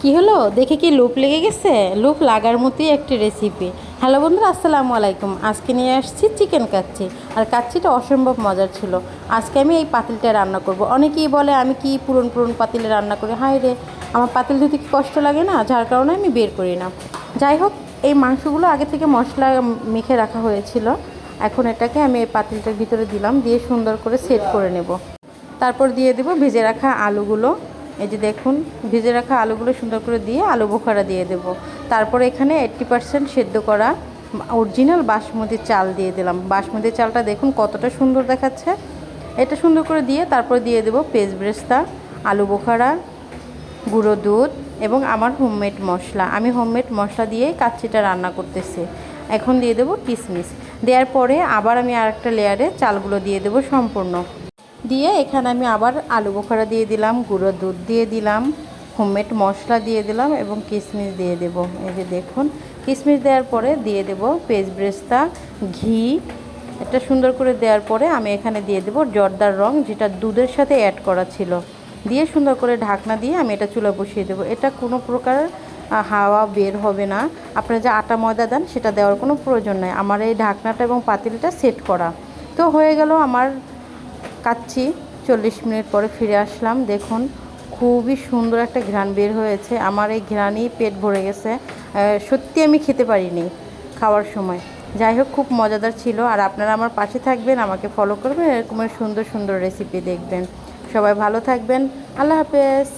কি হলো, দেখে কি লোভ লেগে গেছে? লোভ লাগার মতোই একটি রেসিপি। হ্যালো বন্ধুরা, আসসালামু আলাইকুম। আজকে নিয়ে আসছি চিকেন কাচ্চি। আর কাচ্চিটা অসম্ভব মজার ছিল। আজকে আমি এই পাতিলটা রান্না করব। অনেকেই বলে আমি কি পুরন পুরন পাতিলে রান্না করি। হায় রে, আমার পাতিল ধুতে কি কষ্ট লাগে না, যার কারণে আমি বের করি না। যাই হোক, এই মাংসগুলো আগে থেকে মশলা মেখে রাখা হয়েছিল। এখন এটাকে আমি এই পাতিলটার ভিতরে দিলাম, দিয়ে সুন্দর করে সেট করে নেব। তারপর দিয়ে দেব ভেজে রাখা আলুগুলো। এই যে দেখুন, ভেজে রাখা আলুগুলো সুন্দর করে দিয়ে আলু বোখারা দিয়ে দেব। তারপরে এখানে 80% সেদ্ধ করা অরিজিনাল বাসমতি চাল দিয়ে দিলাম। বাসমতি চালটা দেখুন কতটা সুন্দর দেখাচ্ছে। এটা সুন্দর করে দিয়ে তারপর দিয়ে দেব পেঁয়াজ বেরেস্তা, আলু বোখারা, গুঁড়ো দুধ এবং আমার হোমমেড মশলা। আমি হোমমেড মশলা দিয়েই কাচ্চিটা রান্না করতেছি। এখন দিয়ে দেব কিশমিশ। দেওয়ার পরে আবার আমি আরেকটা লেয়ারে চালগুলো দিয়ে দেব সম্পূর্ণ। দিয়ে এখানে আমি আবার আলু বোখারা দিয়ে দিলাম, গুঁড়ো দুধ দিয়ে দিলাম, হোমমেড মশলা দিয়ে দিলাম এবং কিশমিশ দিয়ে দেব। এই যে দেখুন, কিশমিশ দেওয়ার পরে দিয়ে দেব পেঁয়াজ বেরেস্তা, ঘি। এটা সুন্দর করে দেওয়ার পরে আমি এখানে দিয়ে দেব জর্দার রং, যেটা দুধের সাথে অ্যাড করা ছিল। দিয়ে সুন্দর করে ঢাকনা দিয়ে আমি এটা চুলা বসিয়ে দেবো। এটা কোনো প্রকার হাওয়া বের হবে না। আপনারা যে আটা ময়দা দেন সেটা দেওয়ার কোনো প্রয়োজন নেই। আমার এই ঢাকনাটা এবং পাতিলটা সেট করা তো হয়ে গেল আমার কাচ্চি। 40 মিনিট পরে ফিরে আসলাম। দেখুন, খুবই সুন্দর একটা ঘ্রাণ বের হয়েছে। আমার এই ঘ্রাণেই পেট ভরে গেছে। সত্যি আমি খেতে পারিনি খাওয়ার সময়। যাই হোক, খুব মজাদার ছিল। আর আপনারা আমার পাশে থাকবেন, আমাকে ফলো করবেন, এরকমের সুন্দর সুন্দর রেসিপি দেখবেন। সবাই ভালো থাকবেন। আল্লাহ হাফেজ।